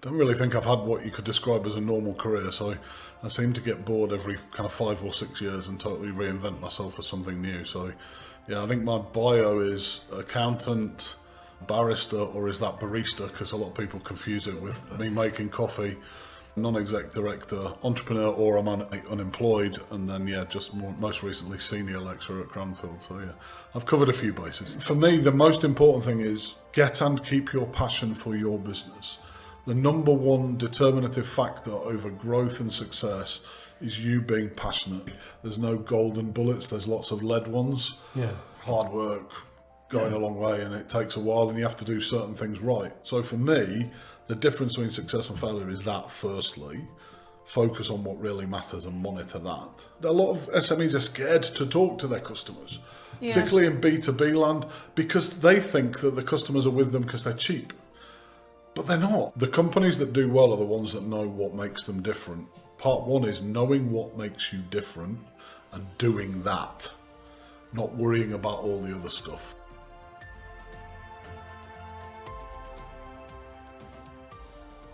don't really think I've had what you could describe as a normal career, so I seem to get bored every kind of 5 or 6 years and totally reinvent myself for something new. So yeah, I think my bio is accountant, barrister, or is that barista, because a lot of people confuse it with me making coffee, non-exec director, entrepreneur, or I'm unemployed, and then most recently senior lecturer at Cranfield. So yeah, I've covered a few bases. For me, the most important thing is get and keep your passion for your business. The number one determinative factor over growth and success is you being passionate. There's no golden bullets, there's lots of lead ones. Yeah. Hard work, going a long way, and it takes a while, and you have to do certain things right. So for me, the difference between success and failure is that, firstly, focus on what really matters and monitor that. A lot of SMEs are scared to talk to their customers, particularly in B2B land, because they think that the customers are with them because they're cheap. But they're not. The companies that do well are the ones that know what makes them different. Part one is knowing what makes you different and doing that, not worrying about all the other stuff.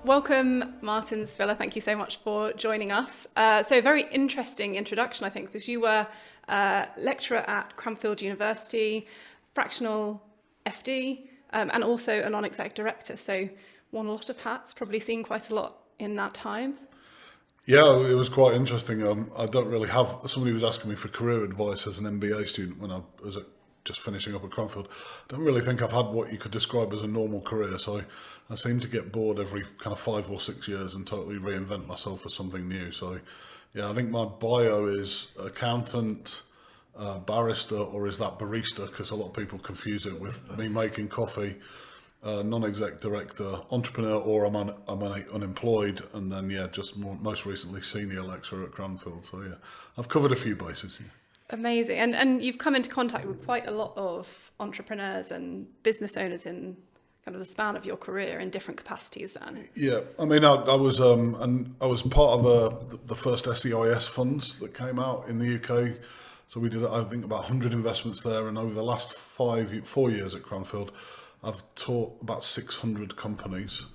Welcome, Martin Spiller. Thank you so much for joining us. So a very interesting introduction, I think, because you were a lecturer at Cranfield University, fractional FD, and also a non-exec director. So worn a lot of hats, probably seen quite a lot in that time. Yeah, it was quite interesting. I don't really have, somebody was asking me for career advice as an MBA student when I was just finishing up at Cranfield. I don't really think I've had what you could describe as a normal career, so I seem to get bored every kind of 5 or 6 years and totally reinvent myself for something new. So yeah, I think my bio is accountant, barrister, or is that barista, because a lot of people confuse it with me making coffee, non-exec director, entrepreneur, or I'm unemployed, and then most recently senior lecturer at Cranfield. So yeah, I've covered a few bases. Yeah. Amazing. And you've come into contact with quite a lot of entrepreneurs and business owners in kind of the span of your career in different capacities then. Yeah, I mean, I was part of the first SEIS funds that came out in the UK. So we did, I think, about 100 investments there, and over the last 4 years at Cranfield, I've taught about 600 companies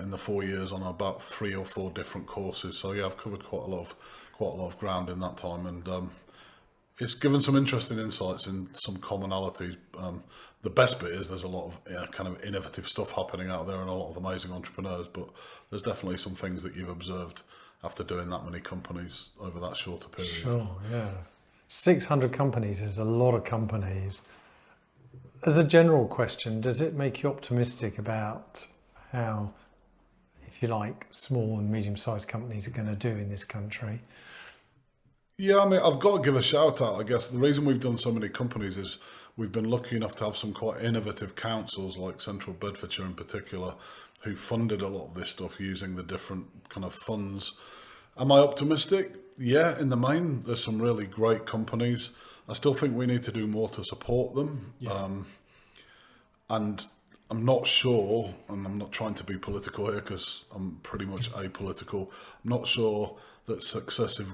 in the 4 years on about 3 or 4 different courses. So yeah, I've covered quite a lot of ground in that time, and it's given some interesting insights and some commonalities. The best bit is there's a lot of kind of innovative stuff happening out there and a lot of amazing entrepreneurs, but there's definitely some things that you've observed after doing that many companies over that shorter period. Sure, yeah. 600 companies is a lot of companies. As a general question, does it make you optimistic about how, if you like, small and medium-sized companies are going to do in this country? Yeah, I mean, I've got to give a shout out, I guess. The reason we've done so many companies is we've been lucky enough to have some quite innovative councils, like Central Bedfordshire in particular, who funded a lot of this stuff using the different kind of funds. Am I optimistic? Yeah, in the main, there's some really great companies. I still think we need to do more to support them. Yeah. And I'm not sure, and I'm not trying to be political here because I'm pretty much apolitical, I'm not sure that successive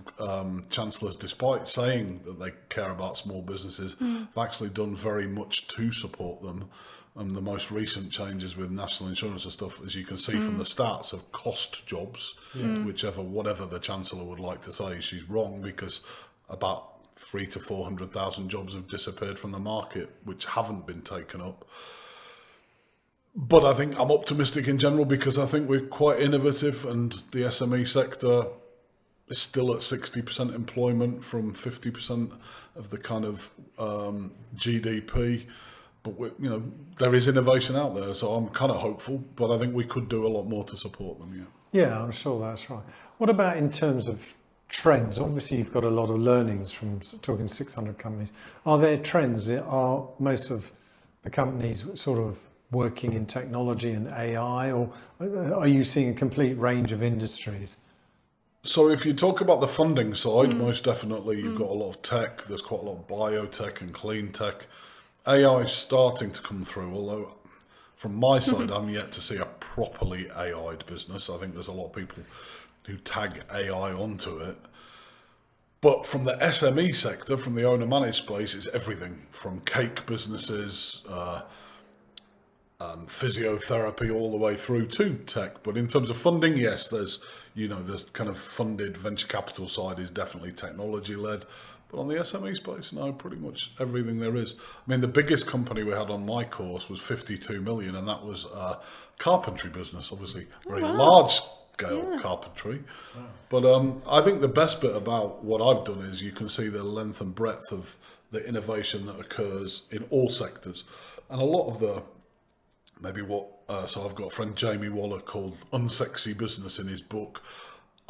chancellors, despite saying that they care about small businesses, have actually done very much to support them. And the most recent changes with national insurance and stuff, as you can see from the stats, have cost jobs, whatever the chancellor would like to say. She's wrong, because about 300,000 to 400,000 jobs have disappeared from the market, which haven't been taken up. But I think I'm optimistic in general because I think we're quite innovative, and the SME sector is still at 60% employment from 50% of the kind of GDP. But there is innovation out there, so I'm kind of hopeful. But I think we could do a lot more to support them. Yeah, I'm sure that's right. What about in terms of trends? Obviously, you've got a lot of learnings from talking 600 companies. Are there trends? Are most of the companies sort of working in technology and AI, or are you seeing a complete range of industries? So if you talk about the funding side, most definitely you've got a lot of tech. There's quite a lot of biotech and clean tech. AI is starting to come through, although from my side, I'm yet to see a properly AI'd business. I think there's a lot of people who tag AI onto it. But from the SME sector, from the owner-managed space, it's everything from cake businesses, physiotherapy all the way through to tech. But in terms of funding, yes, there's kind of funded venture capital side is definitely technology led. But on the SME space, no, pretty much everything there is. I mean, the biggest company we had on my course was 52 million, and that was a carpentry business, obviously very large scale carpentry. But I think the best bit about what I've done is you can see the length and breadth of the innovation that occurs in all sectors. And a lot of the, so I've got a friend, Jamie Waller, called Unsexy Business in his book.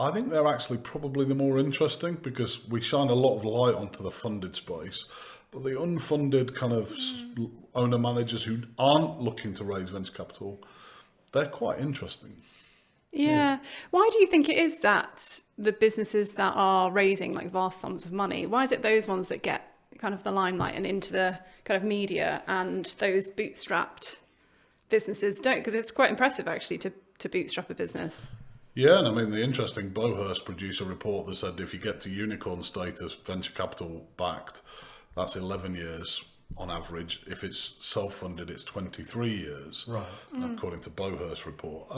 I think they're actually probably the more interesting because we shine a lot of light onto the funded space, but the unfunded kind of owner managers who aren't looking to raise venture capital, they're quite interesting. Yeah. Why do you think it is that the businesses that are raising like vast sums of money, why is it those ones that get kind of the limelight and into the kind of media, and those bootstrapped businesses don't? Because it's quite impressive actually to bootstrap a business. Yeah, and I mean, the interesting Bowhurst produced a report that said if you get to unicorn status, venture capital backed, that's 11 years on average. If it's self-funded, it's 23 years, Right. According to Bowhurst report.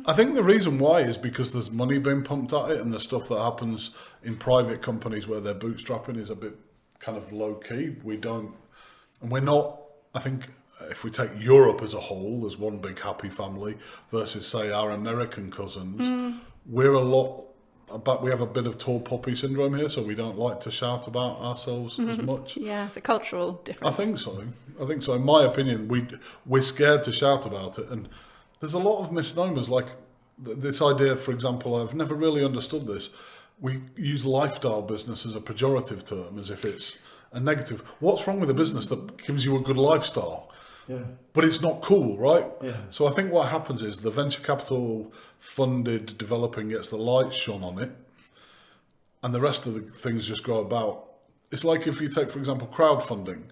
I think the reason why is because there's money being pumped at it, and the stuff that happens in private companies where they're bootstrapping is a bit kind of low-key. We're not, I think, if we take Europe as a whole, as one big happy family, versus, say, our American cousins, we have a bit of tall poppy syndrome here, so we don't like to shout about ourselves as much. Yeah, it's a cultural difference. I think so. In my opinion, we're scared to shout about it, and there's a lot of misnomers, like this idea, for example, I've never really understood this. We use lifestyle business as a pejorative term, as if it's a negative. What's wrong with a business that gives you a good lifestyle? Yeah. But it's not cool, right? Yeah. So I think what happens is the venture capital funded developing gets the light shone on it, and the rest of the things just go about. It's like if you take, for example, crowdfunding.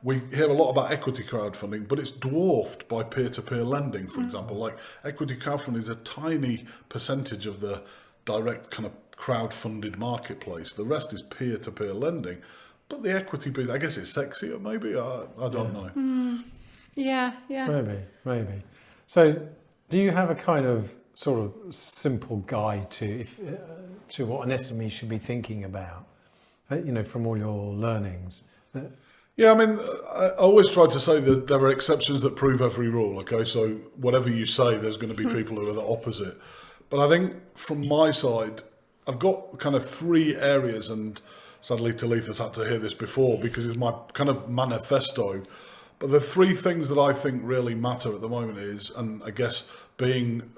We hear a lot about equity crowdfunding, but it's dwarfed by peer-to-peer lending, for example. Like equity crowdfunding is a tiny percentage of the direct kind of crowd-funded marketplace. The rest is peer-to-peer lending. But the equity piece, I guess it's sexier, maybe. I don't know. Yeah. Maybe. So, do you have a kind of sort of simple guide to what an SME should be thinking about? From all your learnings. Yeah, I mean, I always try to say that there are exceptions that prove every rule, okay? So whatever you say, there's going to be people who are the opposite. But I think from my side, I've got kind of three areas, and sadly Talitha's had to hear this before because it's my kind of manifesto. But the three things that I think really matter at the moment is, and I guess being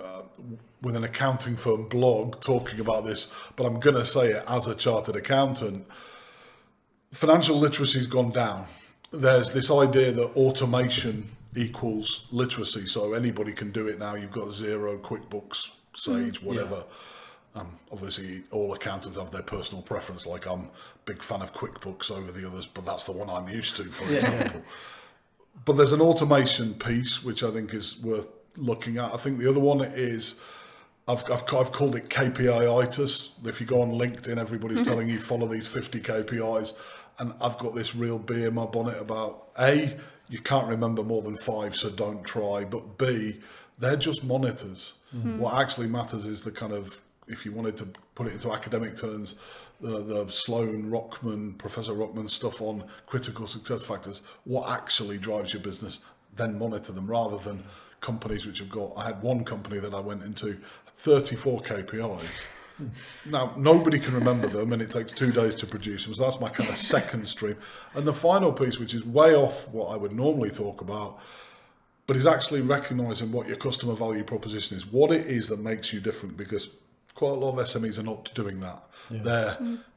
with an accounting firm blog talking about this, but I'm going to say it as a chartered accountant, financial literacy's gone down. There's this idea that automation equals literacy, so anybody can do it now. You've got Xero, QuickBooks, Sage, whatever. Obviously, all accountants have their personal preference. Like I'm a big fan of QuickBooks over the others, but that's the one I'm used to, for example. But there's an automation piece which I think is worth looking at. I think the other one is I've called it KPI-itis. If you go on LinkedIn, everybody's telling you follow these 50 KPIs, and I've got this real bee in my bonnet about A, you can't remember more than 5, so don't try. But B, they're just monitors. What actually matters is the kind of, if you wanted to put it into academic terms, the Sloan Rockman, Professor Rockman stuff on critical success factors, what actually drives your business, then monitor them rather than companies which have got, I had one company that I went into, 34 KPIs. Now, nobody can remember them and it takes 2 days to produce them. So that's my kind of second stream. And the final piece, which is way off what I would normally talk about, but is actually recognising what your customer value proposition is, what it is that makes you different, because quite a lot of SMEs are not doing that.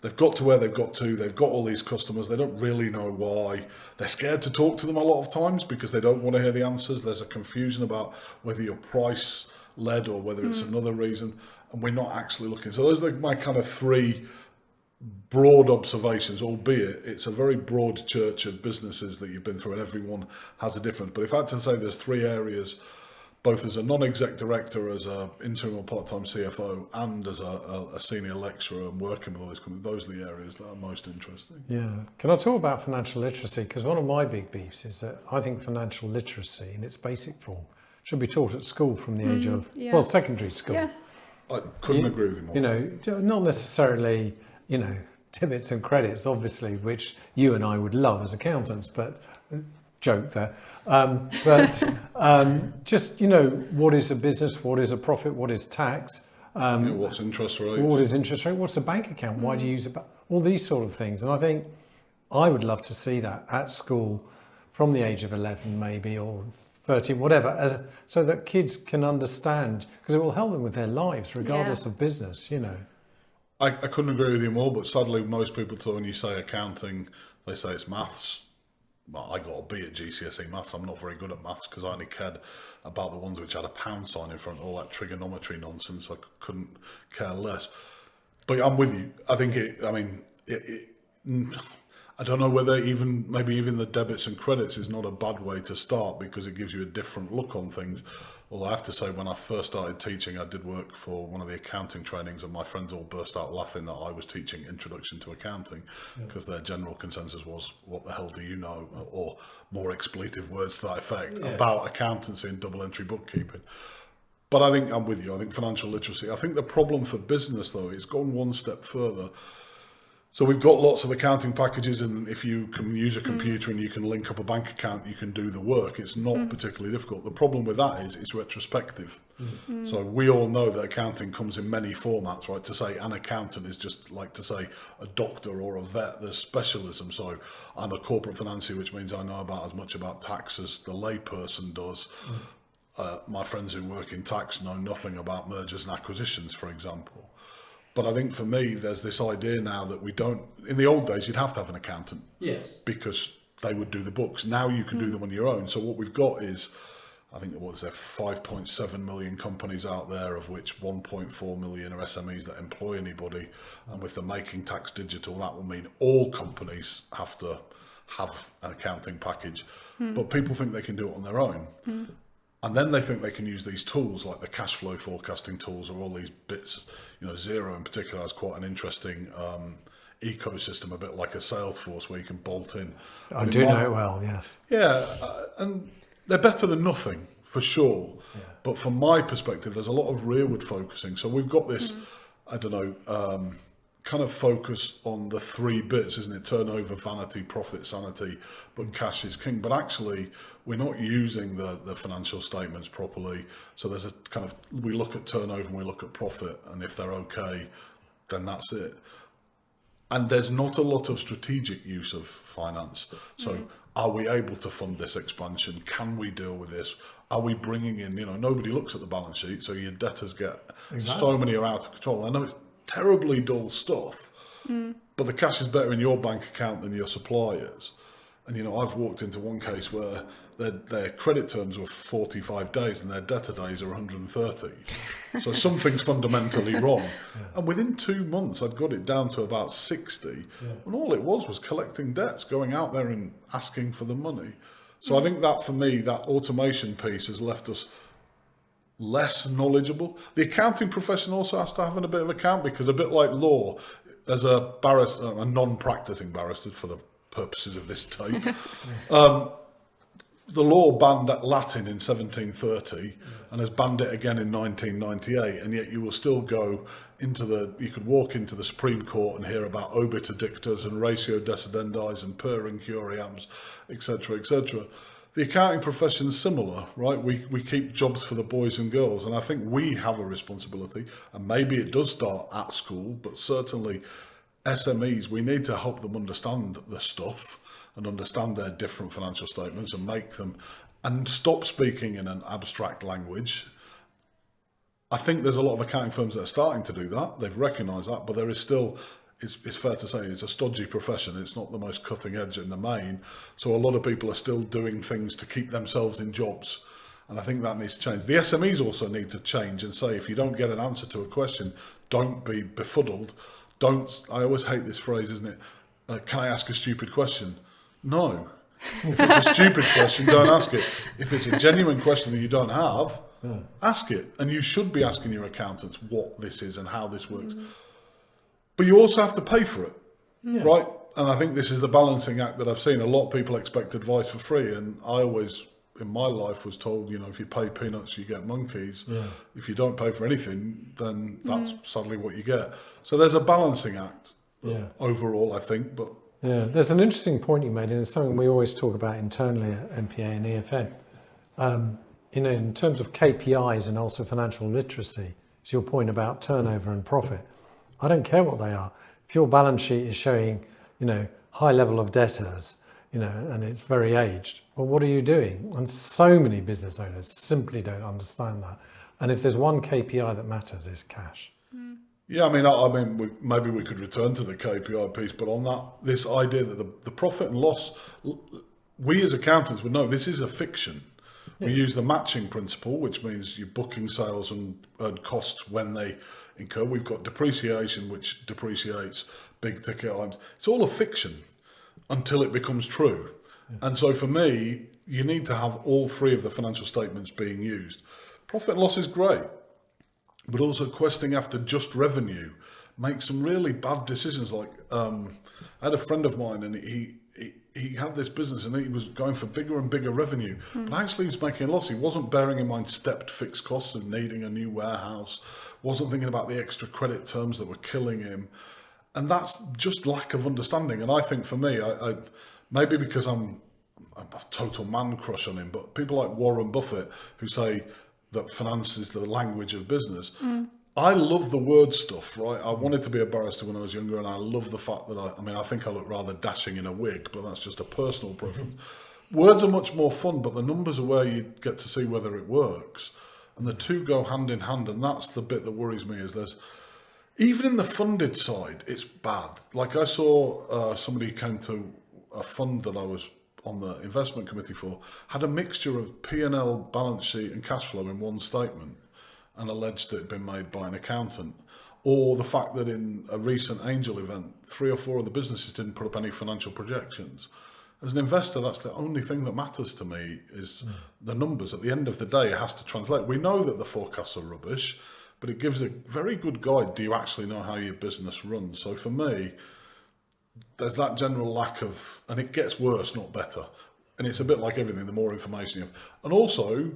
They've got to where they've got to, they've got all these customers, they don't really know why. They're scared to talk to them a lot of times because they don't want to hear the answers. There's a confusion about whether you're price led or whether it's another reason, and we're not actually looking. So those are my kind of three broad observations, albeit it's a very broad church of businesses that you've been through and everyone has a difference. But if I had to say there's three areas both as a non-exec director, as a interim or part-time CFO, and as a senior lecturer and working with all these companies. Those are the areas that are most interesting. Yeah. Can I talk about financial literacy? Because one of my big beefs is that I think financial literacy in its basic form should be taught at school from the age of, well, secondary school. Yeah. I couldn't agree with you more. You know, not necessarily, you know, debits and credits, obviously, which you and I would love as accountants, but joke there. Just, you know, what is a business? What is a profit? What is tax? What's interest rates? What is interest rate? What's a bank account? Why do you use it? All these sort of things. And I think I would love to see that at school from the age of 11 maybe, or 13, whatever, so that kids can understand, because it will help them with their lives regardless of business, you know. I couldn't agree with you more, but sadly most people, when you say accounting, they say it's maths. Well, I got a B at GCSE maths. I'm not very good at maths because I only cared about the ones which had a pound sign in front, all that trigonometry nonsense. I couldn't care less. But I'm with you. I think I don't know whether maybe even the debits and credits is not a bad way to start, because it gives you a different look on things. Although I have to say, when I first started teaching, I did work for one of the accounting trainings, and my friends all burst out laughing that I was teaching Introduction to Accounting, because their general consensus was, what the hell do you know? Or more expletive words to that effect about accountancy and double entry bookkeeping. But I think I'm with you. I think financial literacy. I think the problem for business, though, is gone one step further. So we've got lots of accounting packages, and if you can use a computer and you can link up a bank account, you can do the work. It's not particularly difficult. The problem with that is it's retrospective. So we all know that accounting comes in many formats, right? To say an accountant is just like to say a doctor or a vet. There's specialism. So I'm a corporate financier, which means I know about as much about tax as the layperson does. My friends who work in tax know nothing about mergers and acquisitions, for example. But I think for me, there's this idea now that we don't. In the old days, you'd have to have an accountant. Yes. Because they would do the books. Now you can do them on your own. So what we've got is, I think, 5.7 million companies out there, of which 1.4 million are SMEs that employ anybody. And with the Making Tax Digital, that will mean all companies have to have an accounting package. But people think they can do it on their own. And then they think they can use these tools like the cash flow forecasting tools, or all these bits. You know, Xero in particular has quite an interesting ecosystem, a bit like a Salesforce, where you can bolt in. I do know it well, yes. Yeah, and they're better than nothing, for sure. Yeah. But from my perspective, there's a lot of rearward focusing. So we've got this, kind of focus on the three bits, isn't it? Turnover, vanity, profit, sanity, but cash is king. But actually, we're not using the financial statements properly. So there's a kind of, we look at turnover and we look at profit, and if they're okay, then that's it. And there's not a lot of strategic use of finance. So are we able to fund this expansion? Can we deal with this? Are we bringing in, nobody looks at the balance sheet, so your debtors get, so many are out of control. I know it's terribly dull stuff, but the cash is better in your bank account than your suppliers. And, I've walked into one case where their credit terms were 45 days and their debtor days are 130. So something's fundamentally wrong. And within 2 months, I'd got it down to about 60. And all it was collecting debts, going out there and asking for the money. So I think that, for me, that automation piece has left us less knowledgeable. The accounting profession also has to have a bit of account, because a bit like law, as a barrister, a non-practicing barrister for the purposes of this tape, the law banned Latin in 1730 and has banned it again in 1998, and yet you will still go you could walk into the Supreme Court and hear about obiter dictas and ratio decidendi and per incuriams, etc., etc. The accounting profession is similar, right? We keep jobs for the boys and girls, and I think we have a responsibility, and maybe it does start at school, but certainly SMEs, we need to help them understand the stuff and understand their different financial statements and make them, and stop speaking in an abstract language. I think there's a lot of accounting firms that are starting to do that. They've recognised that, but there is still, it's fair to say, it's a stodgy profession. It's not the most cutting edge in the main. So a lot of people are still doing things to keep themselves in jobs. And I think that needs to change. The SMEs also need to change and say, if you don't get an answer to a question, don't be befuddled. I always hate this phrase, isn't it? Can I ask a stupid question? No. If it's a stupid question, don't ask it. If it's a genuine question that you don't have, Ask it. And you should be asking your accountants what this is and how this works. But you also have to pay for it, right? And I think this is the balancing act that I've seen. A lot of people expect advice for free. And I always, in my life, was told, if you pay peanuts, you get monkeys. If you don't pay for anything, then that's sadly what you get. So there's a balancing act overall, I think. But there's an interesting point you made, and it's something we always talk about internally at MPA and EFN. In terms of KPIs and also financial literacy, it's your point about turnover and profit. I don't care what they are. If your balance sheet is showing, high level of debtors, and it's very aged, well, what are you doing? And so many business owners simply don't understand that. And if there's one KPI that matters, it's cash. Yeah, maybe we could return to the KPI piece, but on that, this idea that the profit and loss, we as accountants would know this is a fiction. We use the matching principle, which means you're booking sales and costs when they incur. We've got depreciation, which depreciates big ticket items. It's all a fiction until it becomes true. And so for me, you need to have all three of the financial statements being used. Profit and loss is great, but also questing after just revenue makes some really bad decisions. Like I had a friend of mine, and he had this business and he was going for bigger and bigger revenue, but actually he was making a loss. He wasn't bearing in mind stepped fixed costs of needing a new warehouse, wasn't thinking about the extra credit terms that were killing him. And that's just lack of understanding. And I think for me, I maybe because I'm a total man crush on him, but people like Warren Buffett who say that finance is the language of business. I love the word stuff, right? I wanted to be a barrister when I was younger, and I love the fact that I think I look rather dashing in a wig, but that's just a personal preference. Words are much more fun, but the numbers are where you get to see whether it works. And the two go hand in hand, and that's the bit that worries me, is even in the funded side, it's bad. Like I saw somebody came to a fund that I was on the investment committee for, had a mixture of P&L, balance sheet and cash flow in one statement, and alleged it had been made by an accountant. Or the fact that in a recent angel event, 3 or 4 of the businesses didn't put up any financial projections. As an investor, that's the only thing that matters to me is the numbers. At the end of the day, it has to translate. We know that the forecasts are rubbish, but it gives a very good guide. Do you actually know how your business runs? So for me, there's that general lack of, and it gets worse, not better. And it's a bit like everything, the more information you have. And also,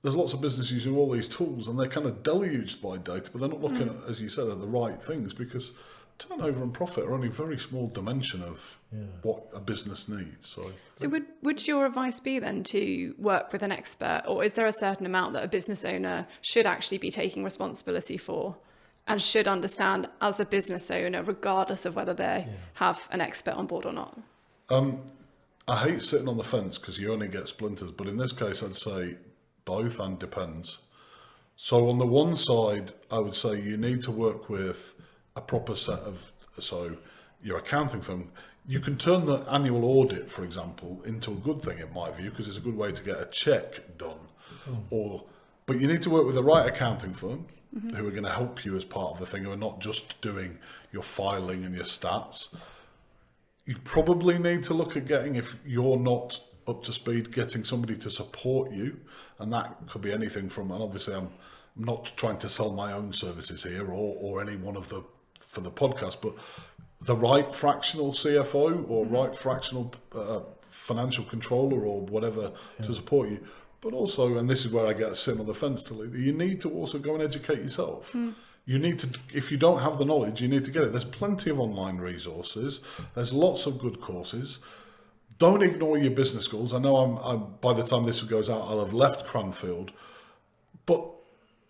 there's lots of businesses using all these tools and they're kind of deluged by data, but they're not looking at, as you said, at the right things, because turnover and profit are only a very small dimension of what a business needs. So would your advice be then to work with an expert, or is there a certain amount that a business owner should actually be taking responsibility for and should understand as a business owner, regardless of whether they have an expert on board or not? I hate sitting on the fence because you only get splinters, but in this case, I'd say both and depends. So on the one side, I would say you need to work with a proper set of, so your accounting firm, you can turn the annual audit, for example, into a good thing in my view, because it's a good way to get a check done. But you need to work with the right accounting firm who are going to help you as part of the thing, who are not just doing your filing and your stats. You probably need to look at getting, if you're not up to speed, getting somebody to support you. And that could be anything from, and obviously I'm not trying to sell my own services here or any one of the, for the podcast, but the right fractional CFO or right fractional financial controller or whatever to support you. But also, and this is where I get sitting on the fence to lead, you need to also go and educate yourself. You need to, if you don't have the knowledge, you need to get it. There's plenty of online resources. There's lots of good courses. Don't ignore your business schools. I know I'm by the time this goes out, I'll have left Cranfield, but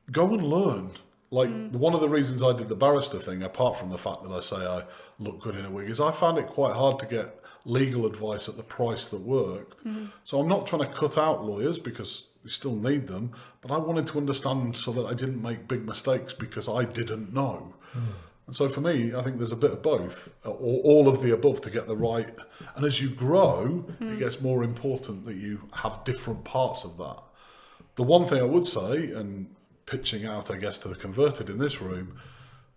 go and learn. Like one of the reasons I did the barrister thing, apart from the fact that I say I look good in a wig, is I found it quite hard to get legal advice at the price that worked. So I'm not trying to cut out lawyers because we still need them, but I wanted to understand so that I didn't make big mistakes because I didn't know. And so for me, I think there's a bit of both, or all of the above to get the right. And as you grow, it gets more important that you have different parts of that. The one thing I would say, and pitching out, I guess, to the converted in this room,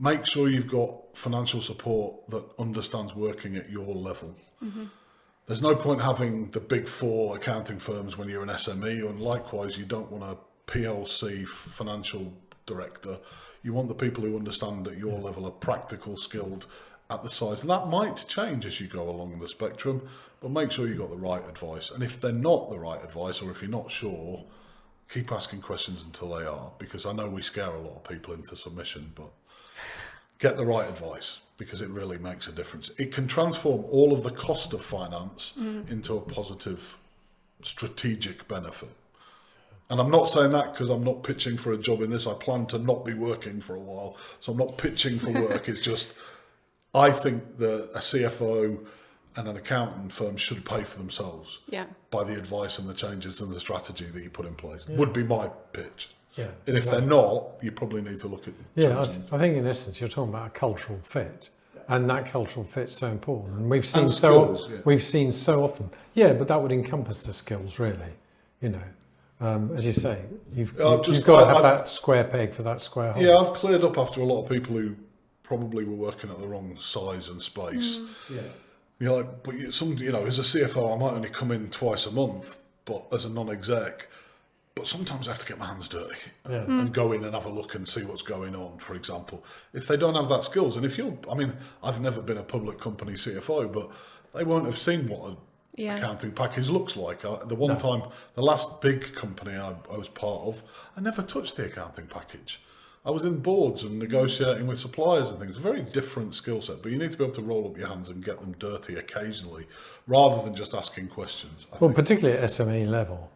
make sure you've got financial support that understands working at your level. There's no point having the big 4 accounting firms when you're an SME, and likewise, you don't want to PLC financial director. You want the people who understand at your level are practical, skilled at the size. And that might change as you go along the spectrum, but make sure you got the right advice. And if they're not the right advice, or if you're not sure, keep asking questions until they are, because I know we scare a lot of people into submission, but get the right advice, because it really makes a difference. It can transform all of the cost of finance into a positive strategic benefit. And I'm not saying that because I'm not pitching for a job in this. I plan to not be working for a while, so I'm not pitching for work. It's just, I think that a CFO and an accountant firm should pay for themselves by the advice and the changes and the strategy that you put in place. Would be my pitch. Yeah, And if they're not, you probably need to look at changing. I think in essence you're talking about a cultural fit, and that cultural fit's so important. And we've seen we've seen so often. Yeah, but that would encompass the skills, really. You know. As you say, you've got to have that square peg for that square hole. Yeah, I've cleared up after a lot of people who probably were working at the wrong size and space. Yeah. You're like, but as a CFO, I might only come in twice a month, but as a non-exec, but sometimes I have to get my hands dirty and go in and have a look and see what's going on, for example. If they don't have that skills, and I've never been a public company CFO, but they won't have seen what accounting package looks like. The last big company I was part of, I never touched the accounting package. I was in boards and negotiating with suppliers and things. A very different skill set, but you need to be able to roll up your hands and get them dirty occasionally, rather than just asking questions. Particularly at SME level.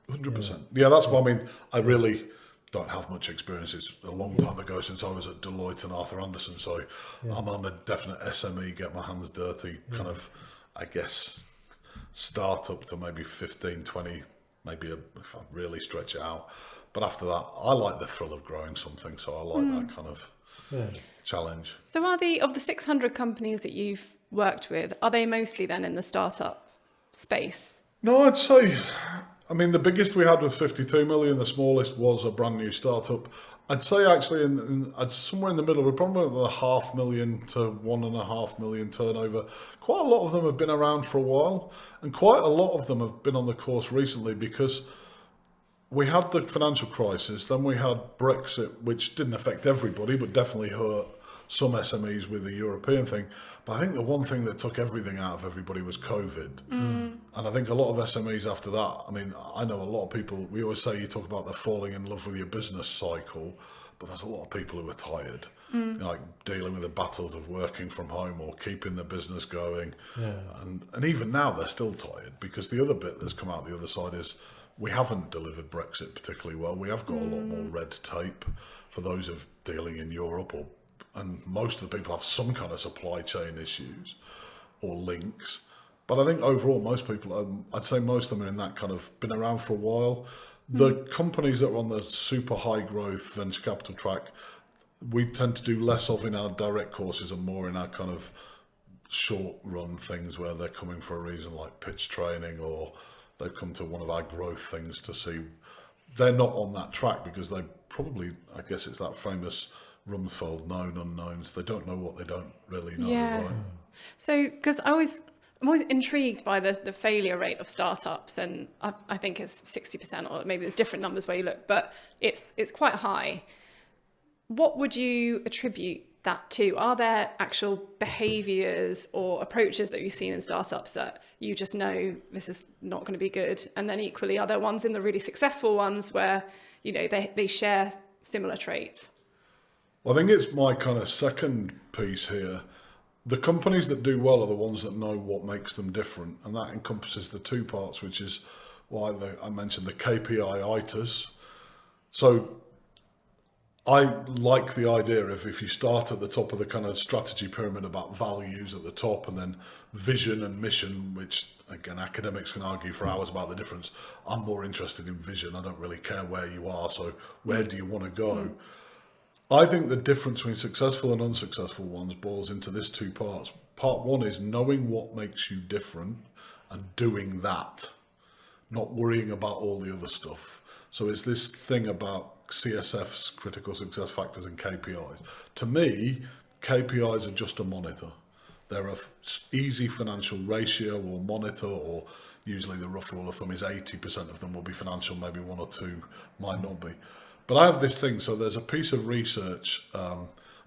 100%. Yeah, that's what I mean. I really don't have much experience. It's a long time ago since I was at Deloitte and Arthur Andersen, so I'm on a definite SME, get my hands dirty, kind of, I guess, start up to maybe 15, 20, maybe if I really stretch it out. But after that, I like the thrill of growing something, so I like that kind of challenge. So of the 600 companies that you've worked with, are they mostly then in the startup space? No, I'd say, the biggest we had was 52 million, the smallest was a brand new startup. I'd say actually somewhere in the middle, we're probably at the 500,000 to 1.5 million turnover. Quite a lot of them have been around for a while, and quite a lot of them have been on the course recently, because we had the financial crisis, then we had Brexit, which didn't affect everybody, but definitely hurt some SMEs with the European thing. But I think the one thing that took everything out of everybody was COVID. And I think a lot of SMEs after that, I know a lot of people, we always say you talk about the falling in love with your business cycle, but there's a lot of people who are tired, like dealing with the battles of working from home or keeping the business going. Yeah. And even now they're still tired, because the other bit that's come out the other side is we haven't delivered Brexit particularly well. We have got a lot more red tape for those of dealing in Europe, and most of the people have some kind of supply chain issues or links. But I think overall, most people, I'd say most of them are in that kind of been around for a while. The companies that are on the super high growth venture capital track, we tend to do less of in our direct courses and more in our kind of short run things where they're coming for a reason, like pitch training, or they've come to one of our growth things to see. They're not on that track because they probably, I guess it's that famous Rumsfeld known unknowns. They don't know what they don't really know. Yeah. Right? So, because I'm always intrigued by the failure rate of startups, and I think it's 60%, or maybe there's different numbers where you look, but it's quite high. What would you attribute that to? Are there actual behaviours or approaches that you've seen in startups that you just know this is not going to be good? And then equally, are there ones in the really successful ones where, they share similar traits? Well, I think it's my kind of second piece here. The companies that do well are the ones that know what makes them different. And that encompasses the two parts, which is why I mentioned the KPI-itis. So I like the idea of, if you start at the top of the kind of strategy pyramid about values at the top, and then vision and mission, which again, academics can argue for hours about the difference. I'm more interested in vision. I don't really care where you are. So where do you want to go? I think the difference between successful and unsuccessful ones boils into this two parts. Part one is knowing what makes you different and doing that, not worrying about all the other stuff. So it's this thing about CSF's critical success factors and KPIs. To me, KPIs are just a monitor. They're a easy financial ratio or monitor, or usually the rough rule of thumb is 80% of them will be financial, maybe 1 or 2 might not be. But I have this thing, so there's a piece of research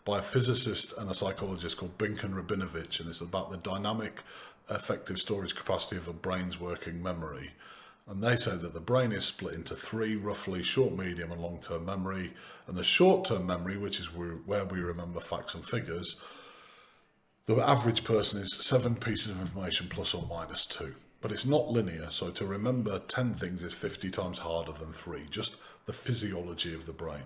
by a physicist and a psychologist called Bink and Rabinovich, and it's about the dynamic effective storage capacity of the brain's working memory. And they say that the brain is split into 3 roughly: short, medium and long-term memory. And the short-term memory, which is where we remember facts and figures, the average person is 7 pieces of information plus or minus 2. But it's not linear, so to remember 10 things is 50 times harder than 3, just the physiology of the brain.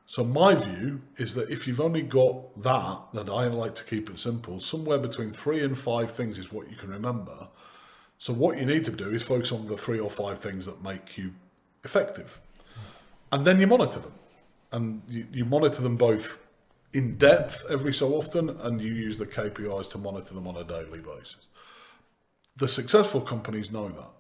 So my view is that if you've only got that I like to keep it simple, somewhere between 3 and 5 things is what you can remember. So what you need to do is focus on the 3 or 5 things that make you effective. And then you monitor them. And you monitor them both in depth every so often, and you use the KPIs to monitor them on a daily basis. The successful companies know that.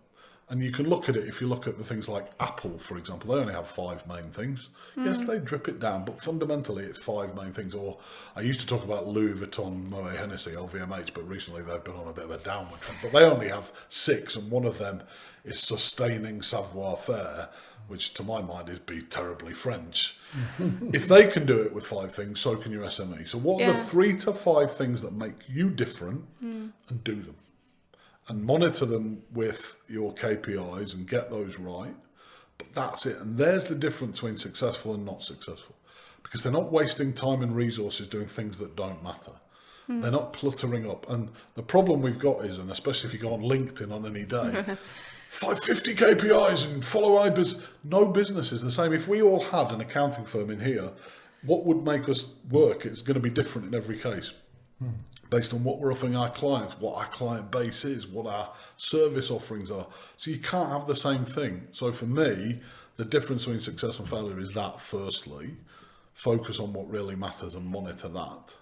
And you can look at it, if you look at the things like Apple, for example, they only have 5 main things. Yes, they drip it down, but fundamentally it's 5 main things. Or I used to talk about Louis Vuitton, Moet Hennessy, LVMH, but recently they've been on a bit of a downward trend. But they only have 6, and one of them is sustaining savoir-faire, which to my mind is be terribly French. If they can do it with 5 things, so can your SME. So what are the 3 to 5 things that make you different, and do them? And monitor them with your KPIs and get those right. But that's it. And there's the difference between successful and not successful. Because they're not wasting time and resources doing things that don't matter. They're not cluttering up. And the problem we've got is, and especially if you go on LinkedIn on any day, 550 KPIs and follow IBIS. No business is the same. If we all had an accounting firm in here, what would make us work? It's going to be different in every case. Based on what we're offering our clients, what our client base is, what our service offerings are. So you can't have the same thing. So for me, the difference between success and failure is that, firstly, focus on what really matters and monitor that.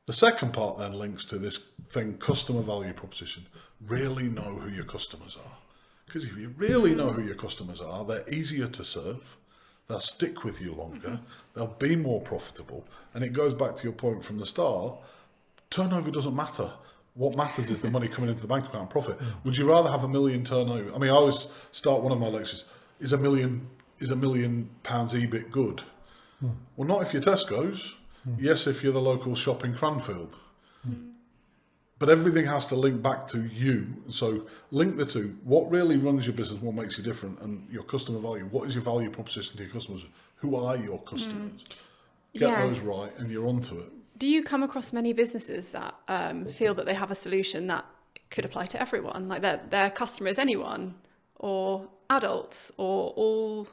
The second part then links to this thing, customer value proposition. Really know who your customers are. Because if you really know who your customers are, they're easier to serve, they'll stick with you longer, they'll be more profitable. And it goes back to your point from the start, turnover doesn't matter. What matters is the money coming into the bank account and profit. Would you rather have 1 million turnover? I mean, I always start one of my lectures, is £1 million EBIT good? Well, not if you're Tesco's. Yes, if you're the local shop in Cranfield. But everything has to link back to you. So link the two. What really runs your business, what makes you different, and your customer value. What is your value proposition to your customers? Who are your customers? Get those right and you're onto it. Do you come across many businesses that feel that they have a solution that could apply to everyone? Like their customer is anyone, or adults, or all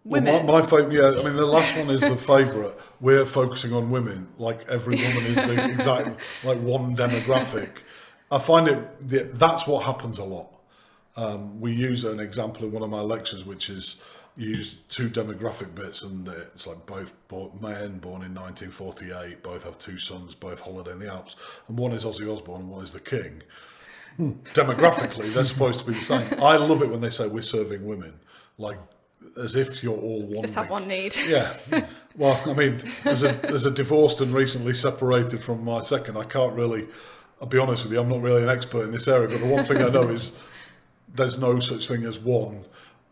women? Well, my favourite, I mean, the last one is the favourite. We're focusing on women, like every woman is the exact, like one demographic. I find that's what happens a lot. We use an example in one of my lectures, which is use 2 demographic bits, and it's like both men born in 1948, both have 2 sons, both holiday in the Alps, and one is Ozzy Osbourne and one is the King. Demographically, they're supposed to be the same. I love it when they say we're serving women, like as if you're all one. Just have one need. Yeah. Well, I mean, there's a divorced and recently separated from my second. I can't really, I'll be honest with you, I'm not really an expert in this area, but the one thing I know is there's no such thing as one.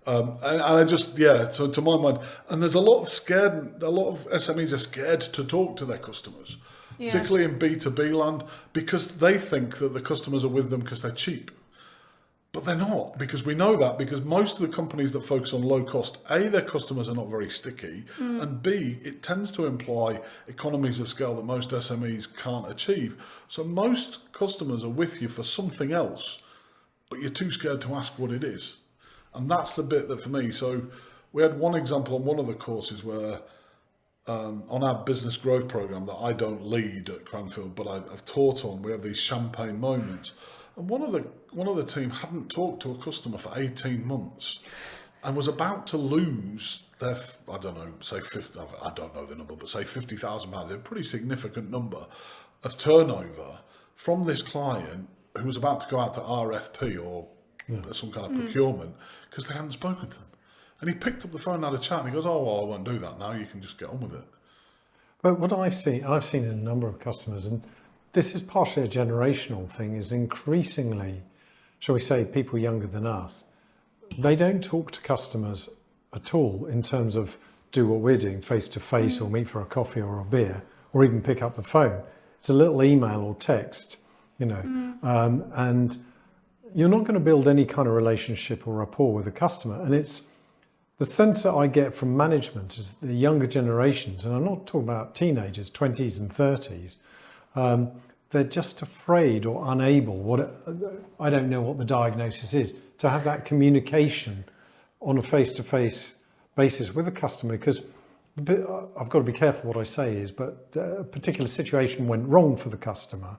And I just, so to my mind, and there's a lot of SMEs are scared to talk to their customers, particularly in B2B land, because they think that the customers are with them because they're cheap. But they're not, because we know that, because most of the companies that focus on low cost, A, their customers are not very sticky, and B, it tends to imply economies of scale that most SMEs can't achieve. So most customers are with you for something else, but you're too scared to ask what it is. And that's the bit that for me, so we had one example on one of the courses where on our business growth program that I don't lead at Cranfield, but I've taught on, we have these champagne moments. And one of the team hadn't talked to a customer for 18 months and was about to lose their, I don't know, say 50, I don't know the number, but say £50,000, a pretty significant number of turnover from this client who was about to go out to RFP or some kind of procurement because they hadn't spoken to them. And he picked up the phone and had a chat and he goes, oh, well, I won't do that now, you can just get on with it. But what I've seen in a number of customers, and this is partially a generational thing, is increasingly shall we say, people younger than us, they don't talk to customers at all in terms of do what we're doing face to face or meet for a coffee or a beer or even pick up the phone. It's a little email or text, and you're not going to build any kind of relationship or rapport with a customer. And it's the sense that I get from management is the younger generations, and I'm not talking about teenagers, 20s and 30s, they're just afraid or unable, I don't know what the diagnosis is, to have that communication on a face-to-face basis with a customer, because I've got to be careful what I say but a particular situation went wrong for the customer,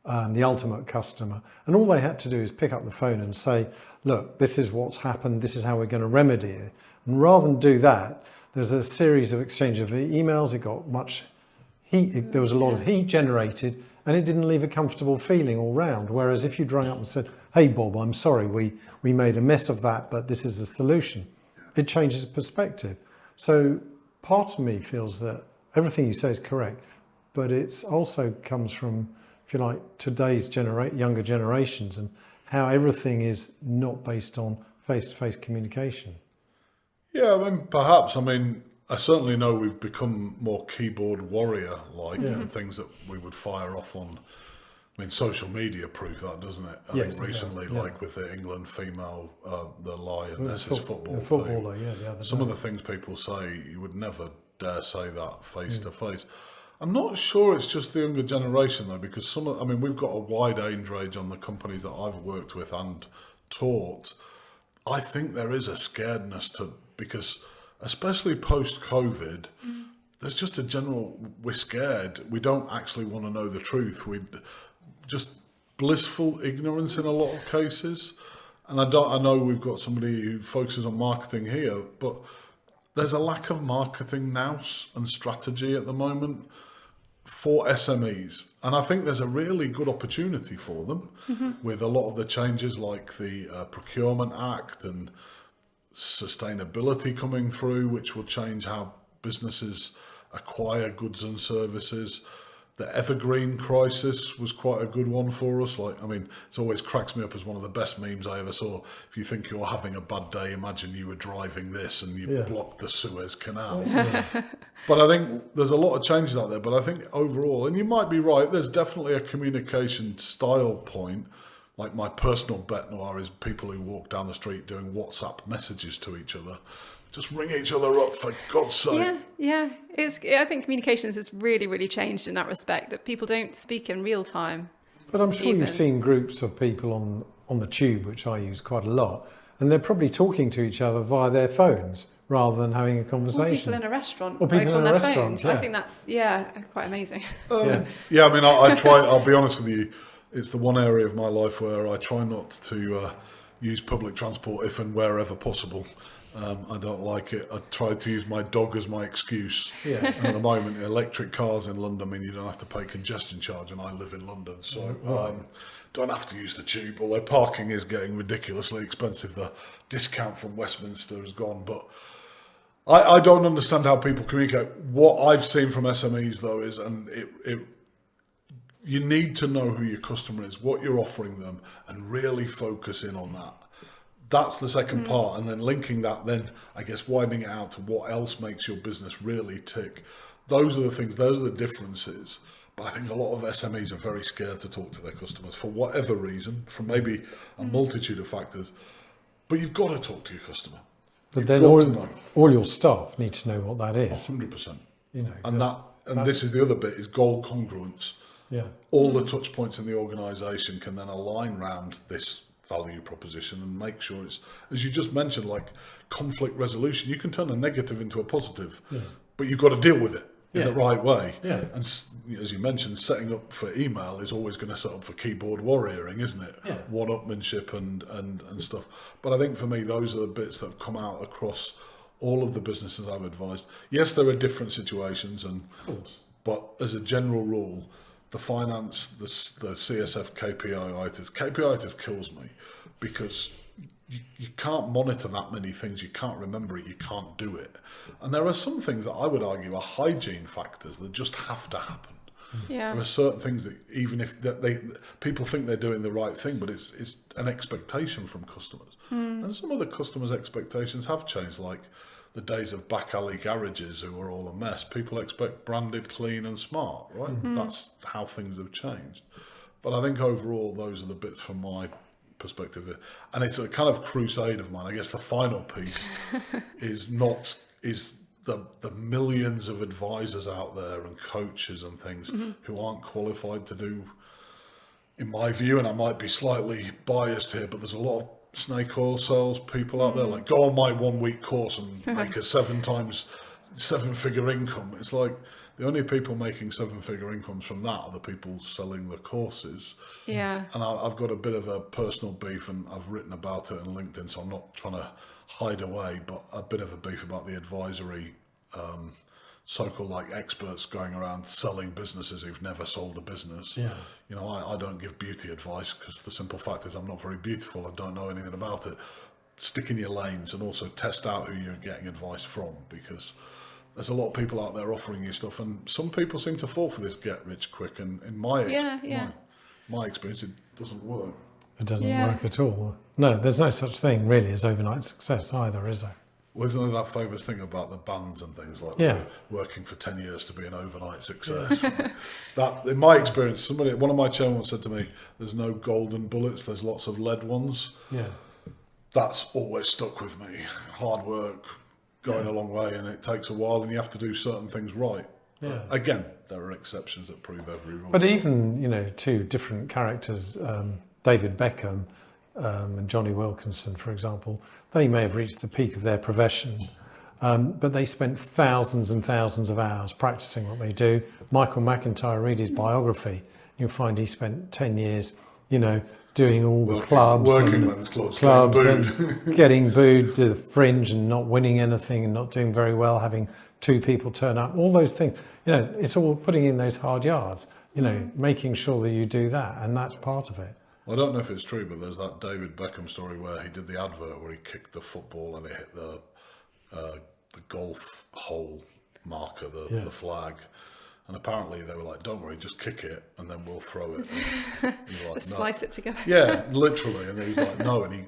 the ultimate customer, and all they had to do is pick up the phone and say, look, this is what's happened, this is how we're going to remedy it. And rather than do that, there's a series of exchange of emails, it got much heat, there was a lot of heat generated, and it didn't leave a comfortable feeling all round. Whereas if you'd rung up and said, hey Bob, I'm sorry, we made a mess of that, but this is the solution, it changes the perspective. So part of me feels that everything you say is correct, but it also comes from, if you like, today's younger generations and how everything is not based on face-to-face communication. Yeah, perhaps. I certainly know we've become more keyboard warrior-like and things that we would fire off on. Social media proves that, doesn't it? I think recently, like with the England female, the Lionesses footballer, some of the things people say, you would never dare say that face to face. I'm not sure it's just the younger generation though, because we've got a wide age range on the companies that I've worked with and taught. I think there is a scaredness because especially post-COVID, there's just a general, we're scared. We don't actually want to know the truth. We just blissful ignorance in a lot of cases. And I know we've got somebody who focuses on marketing here, but there's a lack of marketing nous and strategy at the moment for SMEs. And I think there's a really good opportunity for them with a lot of the changes like the Procurement Act and sustainability coming through, which will change how businesses acquire goods and services. The evergreen crisis was quite a good one for us. It always cracks me up as one of the best memes I ever saw. If you think you're having a bad day, imagine you were driving this and you blocked the Suez Canal. But I think there's a lot of changes out there. But I think overall, and you might be right, there's definitely a communication style point. Like my personal bet noir is people who walk down the street doing WhatsApp messages to each other. Just ring each other up, for God's sake. Yeah. I think communications has really, really changed in that respect, that people don't speak in real time. But I'm sure you've seen groups of people on the tube, which I use quite a lot, and they're probably talking to each other via their phones rather than having a conversation. Or people in a restaurant. Or people in a restaurant, phones. I think that's, quite amazing. I try, I'll be honest with you, it's the one area of my life where I try not to use public transport if and wherever possible. I don't like it. I tried to use my dog as my excuse. And at the moment, electric cars in London mean you don't have to pay congestion charge, and I live in London, so don't have to use the tube, although parking is getting ridiculously expensive. The discount from Westminster has gone, but I don't understand how people communicate. What I've seen from SMEs, though, is, you need to know who your customer is, what you're offering them, and really focus in on that. That's the second part, and then linking that, then I guess widening it out to what else makes your business really tick. Those are the things, those are the differences. But I think a lot of SMEs are very scared to talk to their customers for whatever reason, from maybe a multitude of factors. But you've got to talk to your customer. But then all your staff need to know what that is. 100%. And this is the other bit, is goal congruence. All the touch points in the organisation can then align around this value proposition and make sure it's, as you just mentioned, like conflict resolution. You can turn a negative into a positive, but you've got to deal with it in the right way. And as you mentioned, setting up for email is always going to set up for keyboard warrioring, isn't it? One-upmanship and stuff. But I think for me, those are the bits that have come out across all of the businesses I've advised. Yes, there are different situations, but as a general rule, the finance, the CSF KPI-itis kills me, because you can't monitor that many things, you can't remember it, you can't do it. And there are some things that I would argue are hygiene factors that just have to happen. Yeah. There are certain things that even if people think they're doing the right thing, but it's an expectation from customers. And some of the customers' expectations have changed, like the days of back alley garages who were all a mess. People expect branded, clean and smart, right? That's how things have changed. But I think overall, those are the bits from my perspective. And it's a kind of crusade of mine. I guess the final piece is the millions of advisors out there and coaches and things who aren't qualified to do, in my view, and I might be slightly biased here, but there's a lot of snake oil sales people out there, like, go on my 1 week course and make a 7-figure income. It's like the only people making 7-figure incomes from that are the people selling the courses. Yeah. And I've got a bit of a personal beef, and I've written about it on LinkedIn, so I'm not trying to hide away, but a bit of a beef about the advisory so-called like experts going around selling businesses who've never sold a business. Yeah. You know, I don't give beauty advice because the simple fact is I'm not very beautiful. I don't know anything about it. Stick in your lanes and also test out who you're getting advice from, because there's a lot of people out there offering you stuff, and some people seem to fall for this get rich quick, and in my my experience, it doesn't work. It doesn't work at all. No, there's no such thing really as overnight success either, is there? Well, isn't there that famous thing about the bands and things like working for 10 years to be an overnight success? That, in my experience, one of my chairmen said to me, there's no golden bullets, there's lots of lead ones. Yeah. That's always stuck with me. Hard work, going a long way, and it takes a while, and you have to do certain things right. Yeah. Again, there are exceptions that prove every rule. But even, two different characters, David Beckham and Johnny Wilkinson, for example, they may have reached the peak of their profession, but they spent thousands and thousands of hours practicing what they do. Michael McIntyre, read his biography, you'll find he spent 10 years, doing all the clubs, working men's clubs and getting booed to the fringe and not winning anything and not doing very well, having 2 people turn up, all those things. It's all putting in those hard yards, making sure that you do that, and that's part of it. I don't know if it's true, but there's that David Beckham story where he did the advert where he kicked the football and it hit the golf hole marker, the flag. And apparently they were like, don't worry, just kick it and then we'll throw it. And he was like, Just splice it together. Yeah, literally. And he was like, no. And he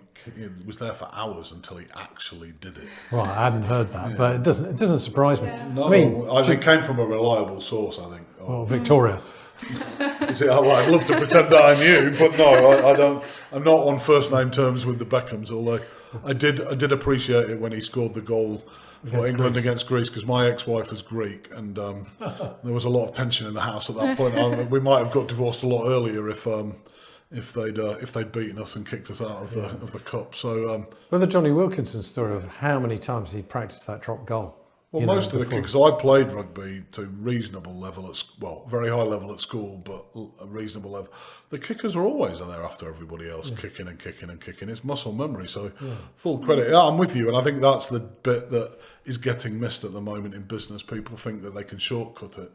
was there for hours until he actually did it. Right, I hadn't heard that, but it doesn't surprise me. No, I mean, it came from a reliable source, I think. Well, Victoria. I'd love to pretend that I knew, but no, I don't. I'm not on first name terms with the Beckhams. Although I did appreciate it when he scored the goal for England against Greece, because my ex-wife is Greek, and there was a lot of tension in the house at that point. We might have got divorced a lot earlier if they'd beaten us and kicked us out of the cup. So, well, the Johnny Wilkinson story of how many times he practiced that drop goal. Well, most of the kickers, I played rugby to reasonable level very high level at school, but a reasonable level. The kickers are always there after everybody else, kicking and kicking and kicking. It's muscle memory, so full credit. Yeah, I'm with you, and I think that's the bit that is getting missed at the moment in business. People think that they can shortcut it.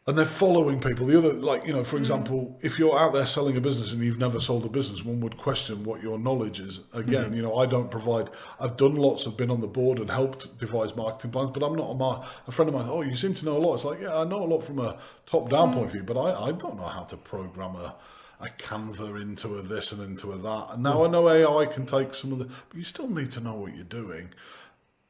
And they're following people. The other, for example, if you're out there selling a business and you've never sold a business, one would question what your knowledge is. Again, I don't provide. I've been on the board and helped devise marketing plans, but I'm not a friend of mine. Oh, you seem to know a lot. It's like, yeah, I know a lot from a top-down point of view, but I don't know how to program a Canva into a this and into a that. And now I know AI can take some of the, but you still need to know what you're doing.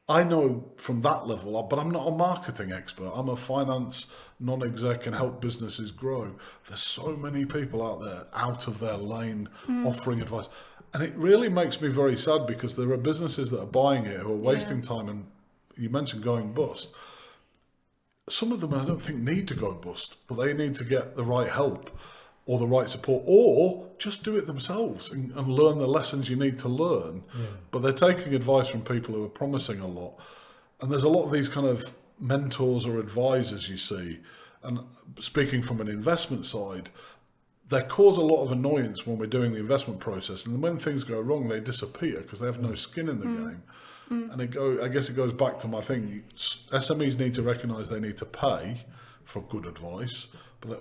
I know from that level, but I'm not a marketing expert. I'm a finance non-exec and help businesses grow. There's so many people out there out of their lane offering advice. And it really makes me very sad, because there are businesses that are buying it who are wasting time. And you mentioned going bust. Some of them I don't think need to go bust, but they need to get the right help or the right support, or just do it themselves and learn the lessons you need to learn. But they're taking advice from people who are promising a lot. And there's a lot of these kind of mentors or advisors you see. And speaking from an investment side, they cause a lot of annoyance when we're doing the investment process. And when things go wrong, they disappear because they have no skin in the game. And I guess it goes back to my thing. SMEs need to recognise they need to pay for good advice,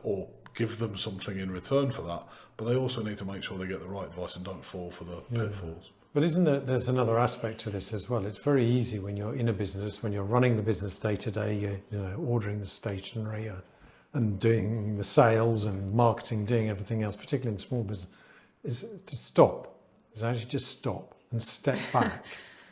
or give them something in return for that. But they also need to make sure they get the right advice and don't fall for the pitfalls. But there's another aspect to this as well. It's very easy when you're in a business, when you're running the business day to day, you're ordering the stationery, and doing the sales and marketing, doing everything else, particularly in small business, is to stop. Is actually just stop and step back.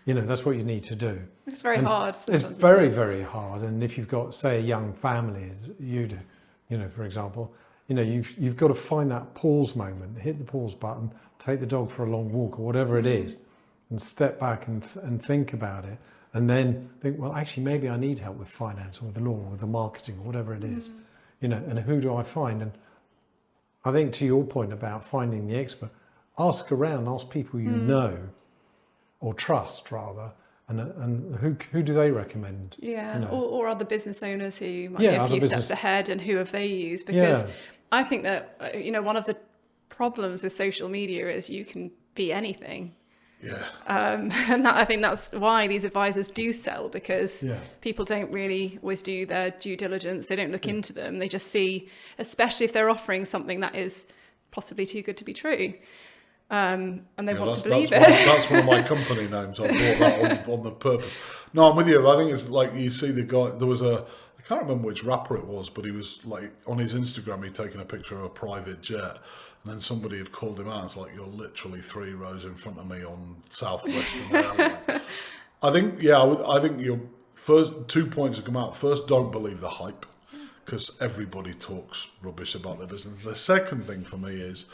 That's what you need to do. It's very And hard. It's sometimes, very, isn't it? very hard. And if you've got, say, a young family, as you do, for example, you've got to find that pause moment, hit the pause button, take the dog for a long walk or whatever it is, and step back and think about it. And then think, well, actually, maybe I need help with finance or with the law or with the marketing or whatever it is, and who do I find? And I think to your point about finding the expert, ask around, ask people you know or trust rather, and who do they recommend? Yeah, or other business owners who might Yeah, be a other few business- steps ahead, and who have they used? Because Yeah. I think that one of the problems with social media is you can be anything. Yeah. And I think that's why these advisors do sell, because Yeah. people don't really always do their due diligence. They don't look into them. They just see, especially if they're offering something that is possibly too good to be true. And they want to believe it. That's one of my company names. I bought that on the purpose. No, I'm with you. I think it's like you see the guy, I can't remember which rapper it was, but he was like on his Instagram, he'd taken a picture of a private jet. And then somebody had called him out. It's like, you're literally 3 rows in front of me on Southwestern Airlines. I think your first 2 points have come out. First, don't believe the hype, because everybody talks rubbish about their business. The second thing for me is,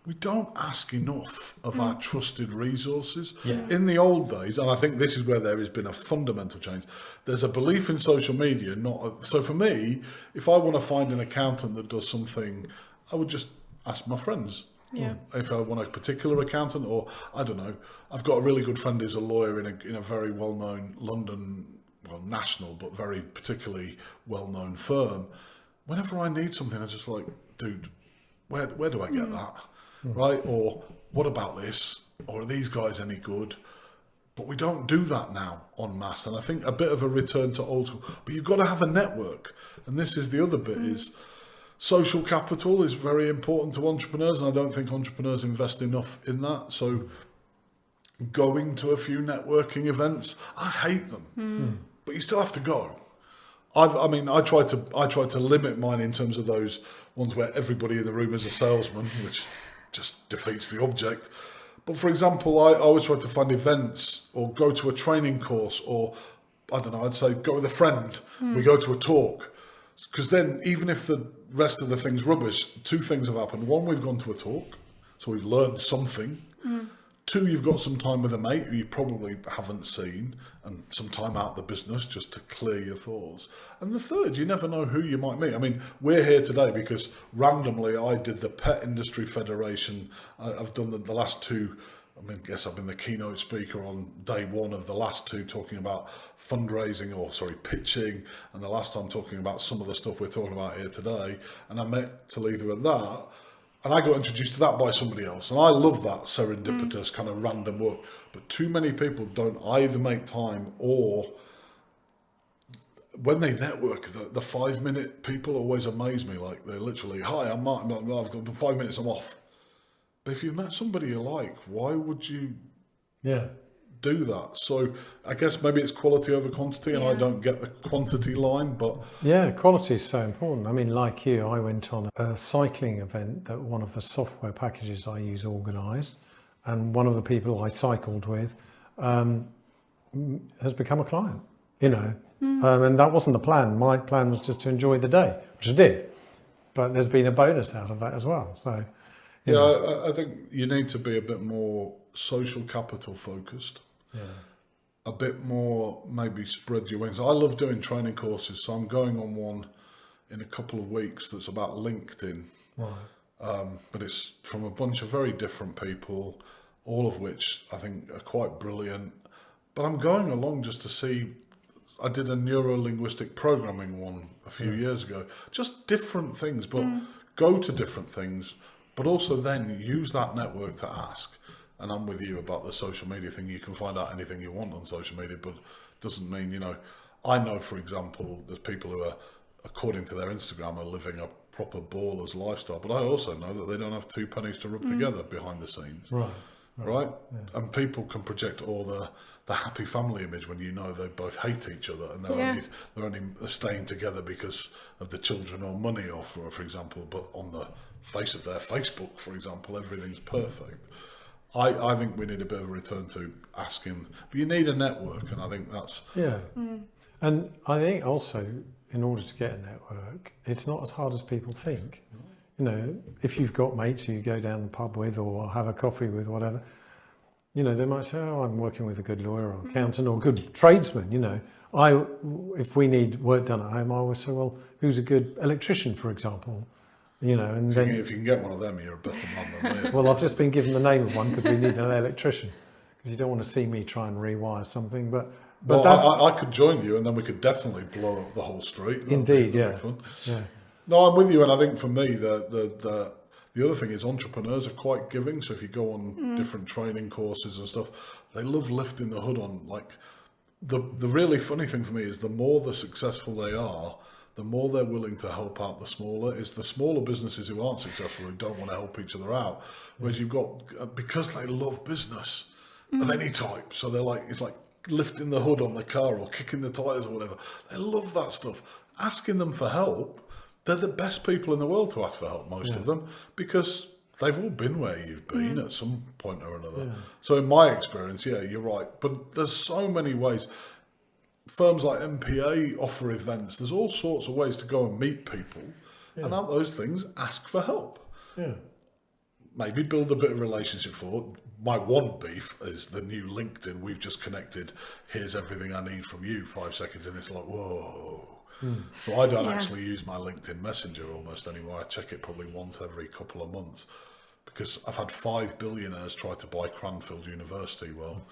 we don't ask enough of our trusted resources. Yeah. In the old days, and I think this is where there has been a fundamental change, there's a belief in social media. So for me, if I want to find an accountant that does something, I would just ask my friends. Yeah. If I want a particular accountant, or I don't know, I've got a really good friend who's a lawyer in a very well-known London, well, national, but very particularly well-known firm. Whenever I need something, I'm just like, dude, where do I get that? Right? Or what about this? Or are these guys any good? But we don't do that now en masse. And I think a bit of a return to old school. But you've got to have a network. And this is the other bit is social capital is very important to entrepreneurs. And I don't think entrepreneurs invest enough in that. So going to a few networking events, I hate them. But you still have to go. I try to limit mine in terms of those ones where everybody in the room is a salesman, which just defeats the object. But for example, I always try to find events or go to a training course, or I don't know, I'd say go with a friend. We go to a talk. Because then even if the rest of the thing's rubbish, 2 things have happened. 1, we've gone to a talk, so we've learned something. 2, you've got some time with a mate who you probably haven't seen, and some time out of the business just to clear your thoughts. And the 3rd, you never know who you might meet. I mean, we're here today because randomly I did the Pet Industry Federation. I've done the last 2. I guess I've been the keynote speaker on day 1 of the last 2, talking about pitching, and the last time talking about some of the stuff we're talking about here today. And I met Talitha at that. And I got introduced to that by somebody else. And I love that serendipitous kind of random work. But too many people don't either make time, or when they network, the 5-minute people always amaze me. Like, they're literally, hi, I'm Martin, I've got 5 minutes, I'm off. But if you've met somebody you like, why would you do that? So I guess maybe it's quality over quantity, and I don't get the quantity line, but... Yeah, quality is so important. I mean, like you, I went on a cycling event that one of the software packages I use organised, and one of the people I cycled with has become a client, and that wasn't the plan. My plan was just to enjoy the day, which I did, but there's been a bonus out of that as well. So, I think you need to be a bit more social capital focused. A bit more, maybe spread your wings. I love doing training courses, so I'm going on one in a couple of weeks that's about LinkedIn. But it's from a bunch of very different people, all of which I think are quite brilliant. But I'm going along just to see. I did a neuro-linguistic programming one a few years ago. Just different things, but go to different things, but also then use that network to ask. And I'm with you about the social media thing. You can find out anything you want on social media, but it doesn't mean, I know, for example, there's people who are, according to their Instagram, are living a proper baller's lifestyle. But I also know that they don't have 2 pennies to rub together behind the scenes. Right. right? And people can project all the happy family image when you know they both hate each other and they're only staying together because of the children or money, or for example. But on the face of their Facebook, for example, everything's perfect. I think we need a bit of a return to asking, but you need a network, and I think that's And I think also, in order to get a network, it's not as hard as people think. You know, if you've got mates who you go down the pub with or have a coffee with, whatever, you know, they might say, "Oh, I'm working with a good lawyer or accountant or good tradesman." You know, if we need work done at home, I always say, "Well, who's a good electrician, for example?" You know, and then if you can get one of them, you're a better man than me. well, I've just been given the name of one because we need an electrician, because you don't want to see me try and rewire something. But that's I could join you, and then we could definitely blow up the whole street. indeed, That'd be fun. yeah. No, I'm with you, and I think for me, the other thing is entrepreneurs are quite giving. So if you go on different training courses and stuff, they love lifting the hood on. Like the really funny thing for me is the more the successful they are, the more they're willing to help out the smaller. It's the smaller businesses who aren't successful who don't want to help each other out. Whereas you've got, because they love business of any type, so they're like, it's like lifting the hood on the car or kicking the tyres or whatever. They love that stuff. Asking them for help, they're the best people in the world to ask for help, most of them, because they've all been where you've been at some point or another. So in my experience, you're right. But there's so many ways. Firms like MPA offer events. There's all sorts of ways to go and meet people. And out those things, ask for help. Yeah. Maybe build a bit of relationship for it. My one beef is the new LinkedIn. We've just connected. Here's everything I need from you. 5 seconds. And it's like, whoa. So I don't actually use my LinkedIn Messenger almost anymore. I check it probably once every couple of months, because I've had 5 billionaires try to buy Cranfield University. Well,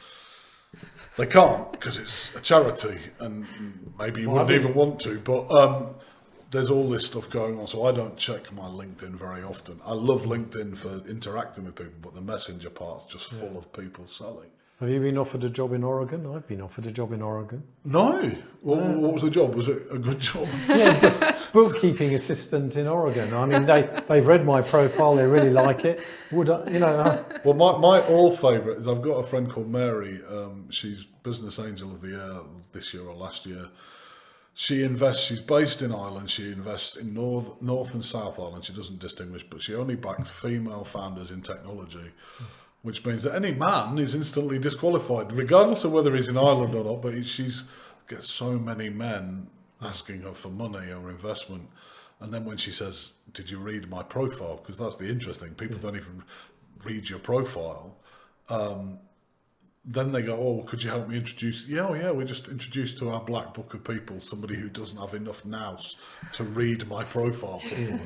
they can't, because it's a charity, and maybe you wouldn't even want to, but there's all this stuff going on, so I don't check my LinkedIn very often. I love LinkedIn for interacting with people, but the Messenger part's just full of people selling. Have you been offered a job in Oregon? I've been offered a job in Oregon. No. What was the job? Was it a good job? Yeah, bookkeeping assistant in Oregon. I mean, they've read my profile. They really like it. Would I, you know? Well, my all favourite is I've got a friend called Mary. She's Business Angel of the Year this year or last year. She invests. She's based in Ireland. She invests in North and South Ireland. She doesn't distinguish, but she only backs female founders in technology. Which means that any man is instantly disqualified, regardless of whether he's in Ireland or not. But she's gets so many men asking her for money or investment, and then when she says, "Did you read my profile?" Because that's the interesting. People don't even read your profile. Then they go, "Oh, could you help me introduce?" Yeah, we just introduced to our black book of people somebody who doesn't have enough nous to read my profile properly.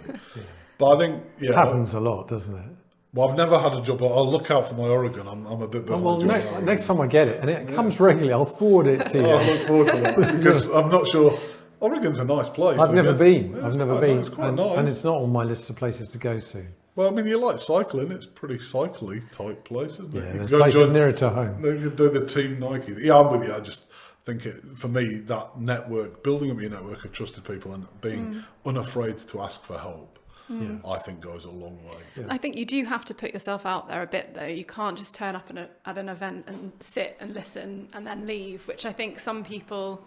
But I think It happens a lot, doesn't it? Well, I've never had a job. I'll look out for my Oregon. I'm a bit behind. Well, next time I get it, and it comes regularly, I'll forward it to you. I look forward to that, because I'm not sure. Oregon's a nice place. I've never been. Yeah, I've never been. It's quite and, nice. and it's not on my list of places to go to. Well, I mean, you like cycling. It's a pretty cycly type place, isn't it? Yeah, You there's can go places nearer to home. You can do the Team Nike. Yeah, I'm with you. I just think for me, that network, building up your network of trusted people and being unafraid to ask for help, I think goes a long way. Yeah. I think you do have to put yourself out there a bit, though. You can't just turn up at an event and sit and listen and then leave, which I think some people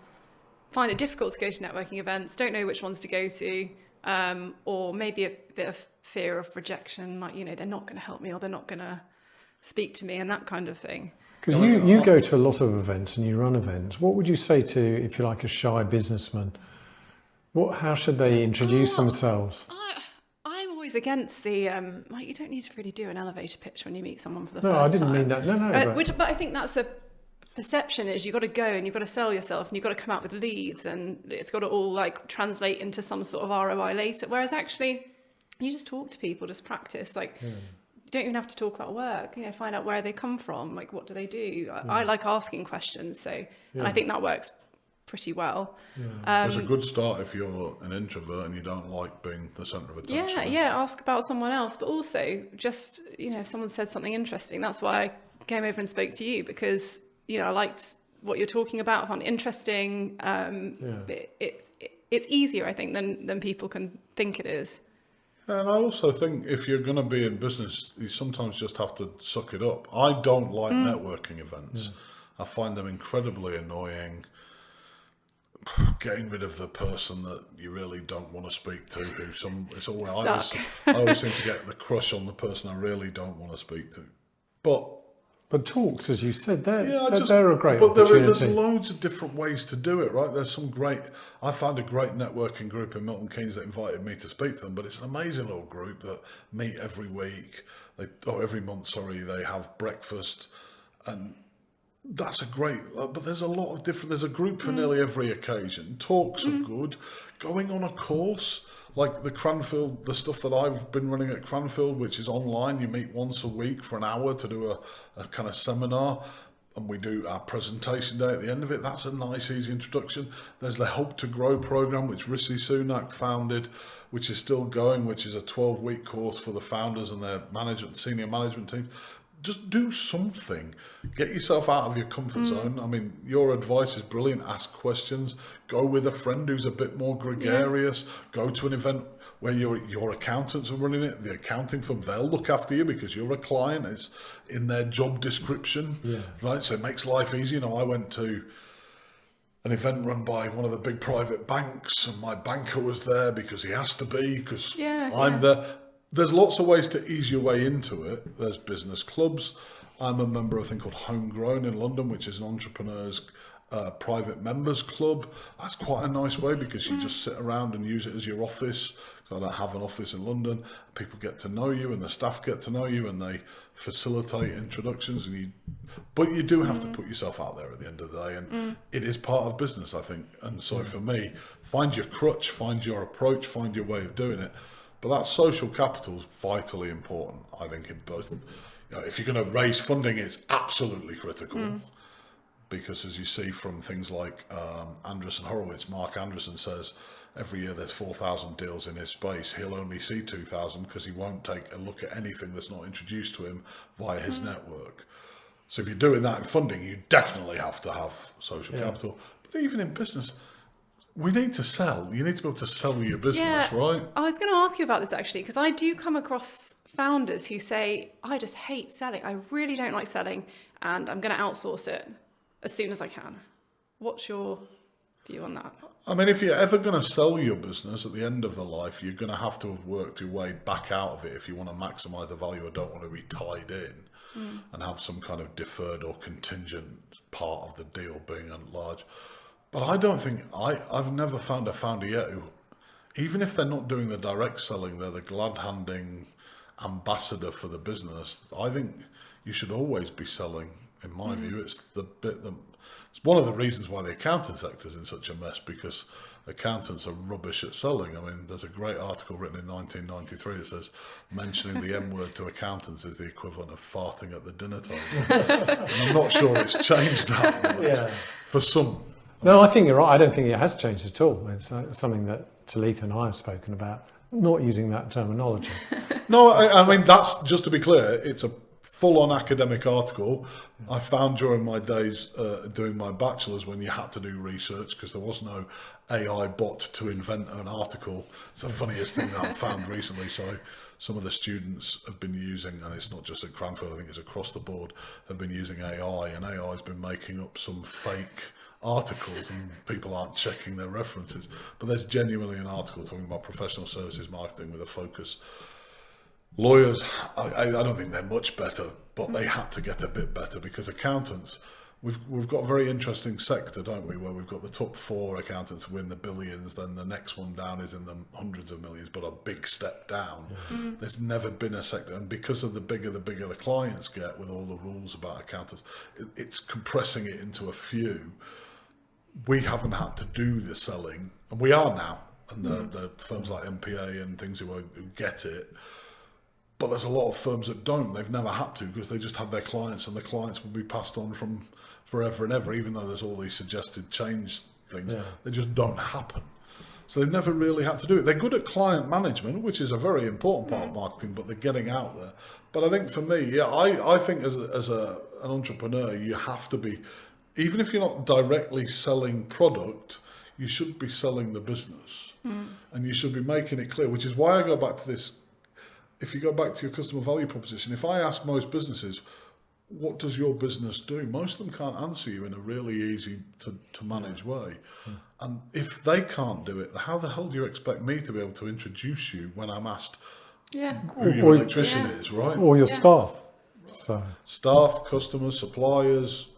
find it difficult to go to networking events, don't know which ones to go to, or maybe a bit of fear of rejection, like, they're not going to help me or they're not going to speak to me and that kind of thing. Because you go to a lot of events and you run events. What would you say to, if you're like a shy businessman, how should they introduce themselves? I'm always against the, you don't need to really do an elevator pitch when you meet someone for the No, first time. I didn't mean that. No. But I think that's a perception, is you've got to go and you've got to sell yourself and you've got to come out with leads and it's got to all translate into some sort of ROI later. Whereas actually, you just talk to people, just practice. You don't even have to talk about work. Find out where they come from. What do they do? I like asking questions, and I think that works pretty well. It's a good start if you're an introvert and you don't like being the centre of attention. Ask about someone else, but also just if someone said something interesting. That's why I came over and spoke to you, because I liked what you're talking about. I found it interesting. It's easier, I think, than people can think it is. And I also think if you're going to be in business, you sometimes just have to suck it up. I don't like networking events. I find them incredibly annoying. Getting rid of the person that you really don't want to speak to, it's always, I always seem to get the crush on the person I really don't want to speak to. But talks, as you said, they're a great but opportunity. there's loads of different ways to do it, right? There's some great. I found a great networking group in Milton Keynes that invited me to speak to them, but it's an amazing little group that meet every week. Every month. Sorry, they have breakfast, and that's a great. But there's a lot of different. There's a group for nearly every occasion. Talks are good. Going on a course. Like the Cranfield, the stuff that I've been running at Cranfield, which is online, you meet once a week for an hour to do a kind of seminar, and we do our presentation day at the end of it. That's a nice, easy introduction. There's the Help to Grow program, which Rishi Sunak founded, which is still going, which is a 12-week course for the founders and their senior management team. Just do something. Get yourself out of your comfort zone. I mean, your advice is brilliant. Ask questions. Go with a friend who's a bit more gregarious. Go to an event where your accountants are running it. The accounting firm, they'll look after you because you're a client. It's in their job description, right? So it makes life easy. You know, I went to an event run by one of the big private banks, and my banker was there because he has to be, because I'm there. There's lots of ways to ease your way into it. There's business clubs. I'm a member of a thing called Homegrown in London, which is an entrepreneur's private members club. That's quite a nice way because you just sit around and use it as your office. So I don't have an office in London. People get to know you and the staff get to know you and they facilitate introductions. But you do have to put yourself out there at the end of the day. And it is part of business, I think. And so for me, find your crutch, find your approach, find your way of doing it. But that social capital is vitally important, I think, in both. If you're going to raise funding, it's absolutely critical. Because as you see from things like Andreessen Horowitz, Mark Andreessen says every year there's 4,000 deals in his space. He'll only see 2,000 because he won't take a look at anything that's not introduced to him via his network. So if you're doing that in funding, you definitely have to have social capital. But even in business, we need to sell. You need to be able to sell your business, right? I was going to ask you about this actually, because I do come across founders who say, I just hate selling. I really don't like selling and I'm going to outsource it as soon as I can. What's your view on that? I mean, if you're ever going to sell your business at the end of the life, you're going to have worked your way back out of it if you want to maximise the value or don't want to be tied in and have some kind of deferred or contingent part of the deal being large. But I don't think, I've never found a founder yet who, even if they're not doing the direct selling, they're the glad-handing ambassador for the business. I think you should always be selling, in my view. It's it's one of the reasons why the accounting sector is in such a mess, because accountants are rubbish at selling. I mean, there's a great article written in 1993 that says mentioning the M word to accountants is the equivalent of farting at the dinner table. And I'm not sure it's changed that much for some. No, I think you're right. I don't think it has changed at all. It's something that Talitha and I have spoken about, not using that terminology. No, I mean, that's, just to be clear, it's a full-on academic article. I found during my days doing my bachelor's, when you had to do research because there was no AI bot to invent an article. It's the funniest thing that I've found recently. So some of the students have been using, and it's not just at Cranfield, I think it's across the board, have been using AI, and AI has been making up some fake articles and people aren't checking their references. But there's genuinely an article talking about professional services marketing with a focus. Lawyers, I don't think they're much better, but they had to get a bit better, because accountants, we've got a very interesting sector, don't we, where we've got the top 4 accountants win the billions, then the next one down is in the hundreds of millions, but a big step down. There's never been a sector, and because of the bigger the clients get with all the rules about accountants, it's compressing it into a few. We haven't had to do the selling, and we are now, and the firms like MPA and things who get it. But there's a lot of firms that don't. They've never had to, because they just have their clients, and the clients will be passed on from forever and ever, even though there's all these suggested change things. They just don't happen. So they've never really had to do it. They're good at client management, which is a very important part of marketing, but they're getting out there. But I think for me, I think as an entrepreneur, you have to be, even if you're not directly selling product, you should be selling the business, and you should be making it clear, which is why I go back to this. If you go back to your customer value proposition, if I ask most businesses, what does your business do? Most of them can't answer you in a really easy to manage way. And if they can't do it, how the hell do you expect me to be able to introduce you when I'm asked who your electrician is, right? Or your staff. So Staff, customers, suppliers.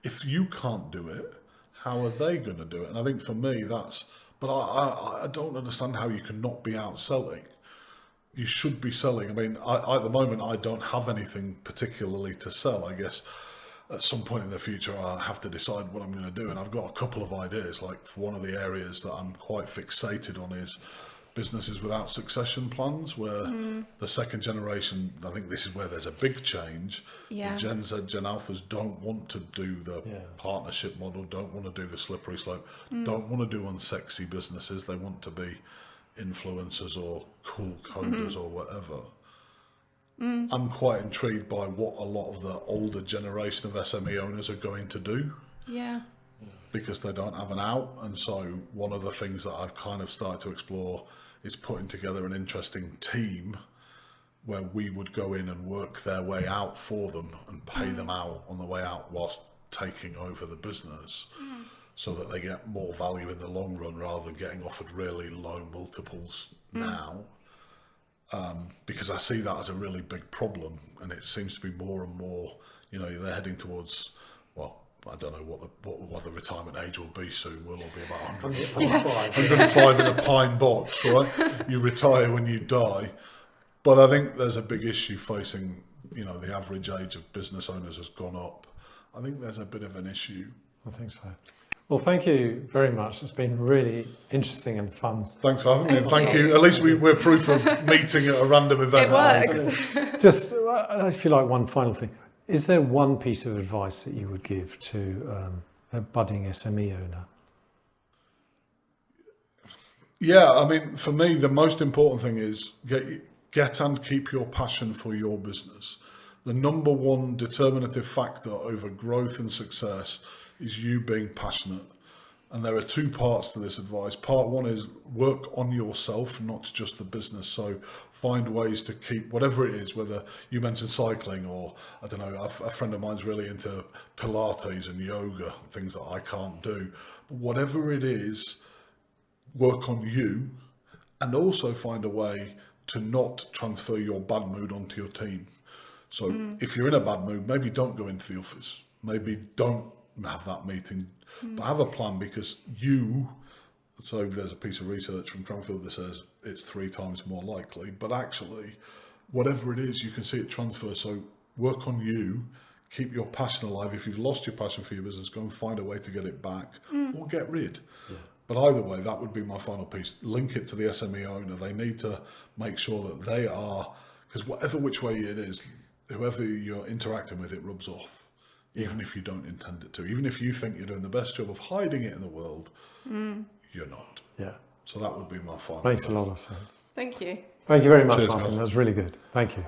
If you can't do it, how are they going to do it? And I think for me, but I don't understand how you can not be out selling. You should be selling. I mean, at the moment, I don't have anything particularly to sell. I guess at some point in the future, I'll have to decide what I'm going to do. And I've got a couple of ideas. Like one of the areas that I'm quite fixated on is businesses without succession plans, where the second generation, I think this is where there's a big change. Yeah. The Gen Z, Gen Alphas don't want to do the partnership model, don't want to do the slippery slope, don't want to do unsexy businesses. They want to be influencers or cool coders or whatever. I'm quite intrigued by what a lot of the older generation of SME owners are going to do. Yeah. Because they don't have an out. And so one of the things that I've kind of started to explore is putting together an interesting team where we would go in and work their way out for them and pay them out on the way out whilst taking over the business, so that they get more value in the long run rather than getting offered really low multiples now. Because I see that as a really big problem, and it seems to be more and more, they're heading towards, well, I don't know what the retirement age will be soon. We'll all be about 105 in a pine box, right? You retire when you die. But I think there's a big issue facing, the average age of business owners has gone up. I think there's a bit of an issue. I think so. Well, thank you very much. It's been really interesting and fun. Thanks for having me, and thank you. At least we're proof of meeting at a random event. It works. Just, I feel like one final thing. Is there one piece of advice that you would give to a budding SME owner? Yeah, I mean, for me, the most important thing is get and keep your passion for your business. The number one determinative factor over growth and success is you being passionate. And there are two parts to this advice. Part one is work on yourself, not just the business. So find ways to keep whatever it is, whether you mentioned cycling or, I don't know, a friend of mine's really into Pilates and yoga, things that I can't do. But whatever it is, work on you, and also find a way to not transfer your bad mood onto your team. So if you're in a bad mood, maybe don't go into the office. Maybe don't have that meeting. But have a plan, because so there's a piece of research from Cranfield that says it's 3 times more likely, but actually, whatever it is, you can see it transfer. So work on you, keep your passion alive. If you've lost your passion for your business, go and find a way to get it back or get rid. Yeah. But either way, that would be my final piece. Link it to the SME owner. They need to make sure that they are, because whatever which way it is, whoever you're interacting with, it rubs off. Even if you don't intend it to, even if you think you're doing the best job of hiding it in the world, you're not. Yeah. So that would be my final. Makes a lot of sense. Thank you. Thank you very much, Cheers, Martin. guys. That was really good. Thank you.